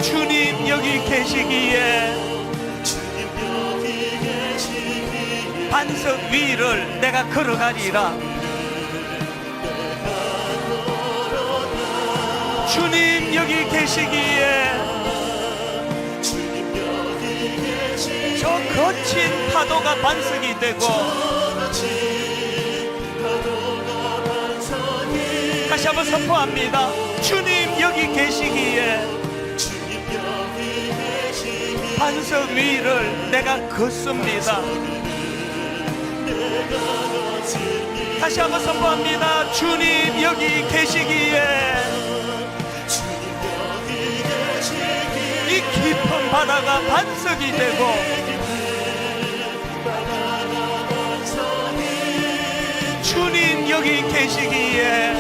주님 여기 계시기에 반석 위를 내가 걸어가리라. 주님 여기 계시기에 저 거친 파도가 반석이 되고, 다시 한번 선포합니다. 주님 여기 계시기에 반석 위를 내가 걷습니다. 다시 한번 선포합니다. 주님 여기 계시기에 이 깊은 바다가 반석이 되고, 주님 여기 계시기에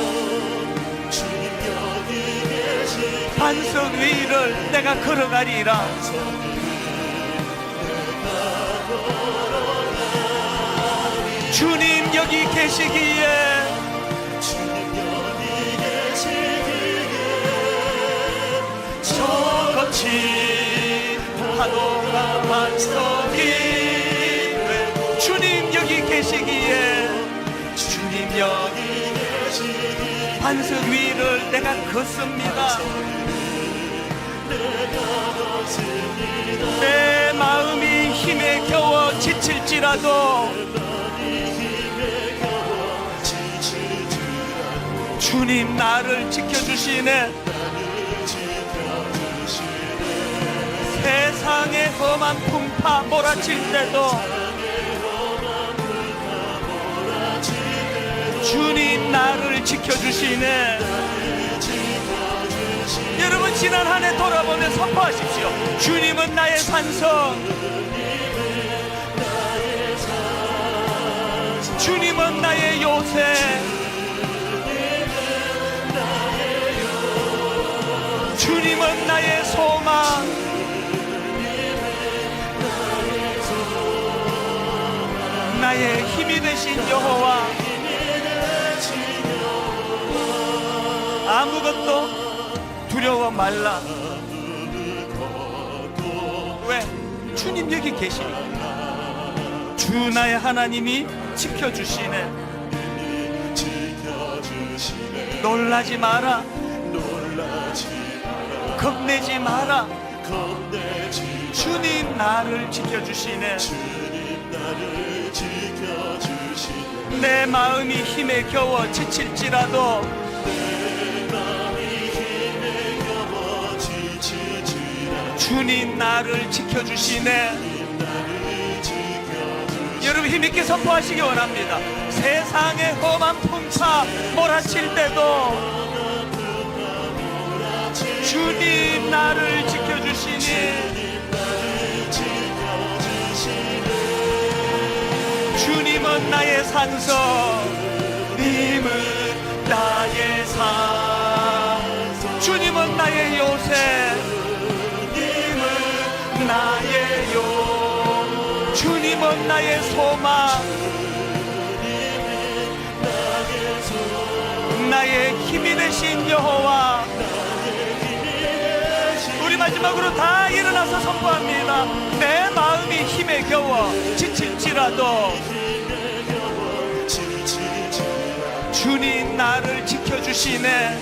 반석 위를 내가 걸어가리라. 주님 여기 계시기에 저 거친 파도가 반석이 되고, 주님 여기 계시기에 주님 여기 계시기에 반석 위를 내가 걷습니다. 내 마음이 힘에 겨워 지칠지라도 주님 나를 지켜주시네. 세상의 험한 풍파 몰아칠 때도 주님 나를 지켜주시네. 여러분 지난 한 해 돌아보며 선포하십시오. 주님은 나의 산성, 주님은 나의 요새, 주님은 나의 소망, 나의 힘이 되신 여호와. 아무것도 두려워 말라. 왜? 주님 여기 계시니까. 주 나의 하나님이 지켜주시네. 놀라지 마라, 겁내지 마라. 주님 나를 지켜주시네. 내 마음이 힘에 겨워 지칠지라도 주님 나를 지켜주시네. 여러분 힘있게 선포하시기 원합니다. 세상의 험한 풍파 몰아칠 때도 주님 나를 지켜주시니, 주님은 나의 산성, 주님은 나의 산성, 주님은 나의 요새, 주님은 나의 요, 주님은 나의 소망, 나의 힘이 되신 여호와. 우리 마지막으로 다 일어나서 선포합니다. 내 마음이 힘에 겨워 지칠지라도 주님 나를 지켜주시네.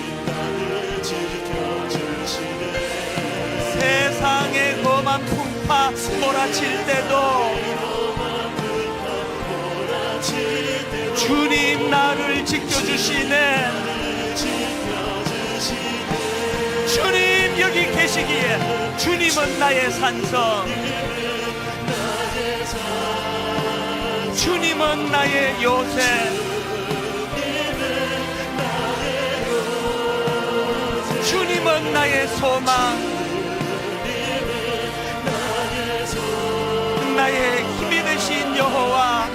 세상의 험한 풍파 급하 몰아칠 때도 주님 나를 지켜주시네. 주님 여기 계시기에 주님은 나의 산성, 주님은 나의 요새, 주님은 나의 소망, 나의 힘이 되신 여호와.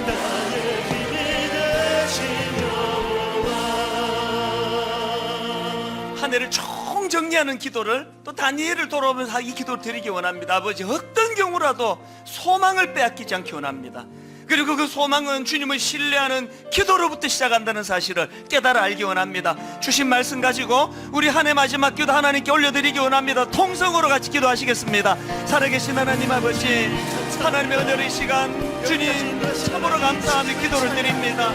한 해를 총 정리하는 기도를 또 다니엘을 돌아오면서 이 기도를 드리기 원합니다. 아버지, 어떤 경우라도 소망을 빼앗기지 않기 원합니다. 그리고 그 소망은 주님을 신뢰하는 기도로부터 시작한다는 사실을 깨달아 알기 원합니다. 주신 말씀 가지고 우리 한 해 마지막 기도 하나님께 올려드리기 원합니다. 통성으로 같이 기도하시겠습니다. 살아계신 하나님 아버지, 하나님의 은혜의 시간 주님 참으로 감사하며 기도를 드립니다.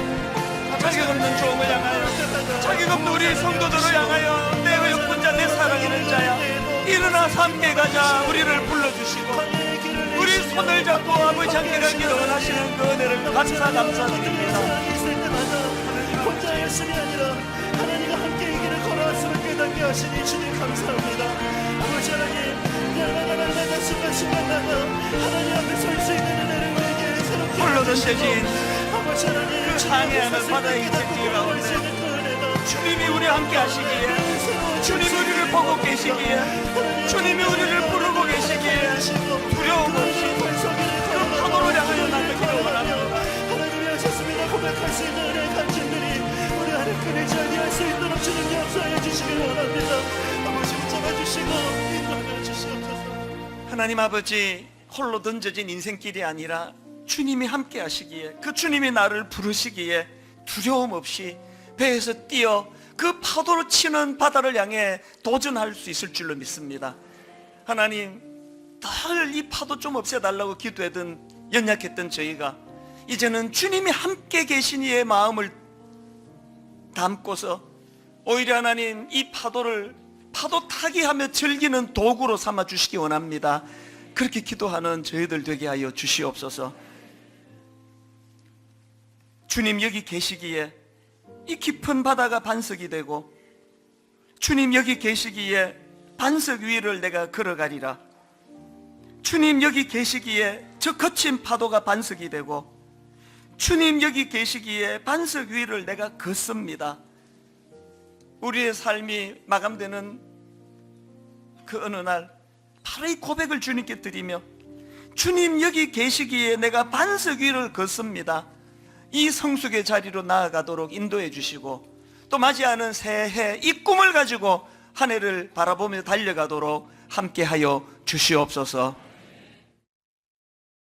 자격 없는 종을 향하여, 자격 없는 우리 성도들을 향하여, 내 의역분자, 내 사랑하는 자야, 일어나서 함께 가자. 우리를 불러주시고 우리 손을 잡고 아버지 함께 가기를 원하시는 그 은혜를 감사드립니다. 혼자였음이 아니라 하나님과 함께 이 길을 걸어왔음을 깨닫게 하시니 주님 감사합니다. 아버지 하나님, 날마다 순간순간마다 하나님 앞에 설 수 있는 은혜를 우리에게 새롭게 홀로 던져진 아버지 하나님, 그 항해하는 바다의 인생길 가운데 주님이 우리 함께 하시기에, 주님이 우리를 보고 계시기에, 주님이 우리를 부르고 계시기에 두려움 없이 그 파도를 향하여 나가기를 원합니다. 하나님이 하셨습니다. 고백할 수 있는 은혜의 간증들이 우리 안에 끊이지 아니할 수 있도록 주님 역사해 주시길 원합니다. 아버지 붙잡아주시고 인도하여 주시옵소서. 하나님 아버지, 홀로 던져진 인생길이 아니라 주님이 함께 하시기에, 그 주님이 나를 부르시기에 두려움 없이 배에서 뛰어 그 파도로 치는 바다를 향해 도전할 수 있을 줄로 믿습니다. 하나님, 늘 이 파도 좀 없애달라고 기도하던 연약했던 저희가 이제는 주님이 함께 계신 이의 마음을 담고서 오히려 하나님, 이 파도를 파도 타기 하며 즐기는 도구로 삼아 주시기 원합니다. 그렇게 기도하는 저희들 되게 하여 주시옵소서. 주님 여기 계시기에 이 깊은 바다가 반석이 되고, 주님 여기 계시기에 반석 위를 내가 걸어가리라. 주님 여기 계시기에 저 거친 파도가 반석이 되고, 주님 여기 계시기에 반석 위를 내가 걷습니다. 우리의 삶이 마감되는 그 어느 날 바로 이 고백을 주님께 드리며, 주님 여기 계시기에 내가 반석 위를 걷습니다. 이 성숙의 자리로 나아가도록 인도해 주시고, 또 맞이하는 새해 이 꿈을 가지고 한 해를 바라보며 달려가도록 함께하여 주시옵소서.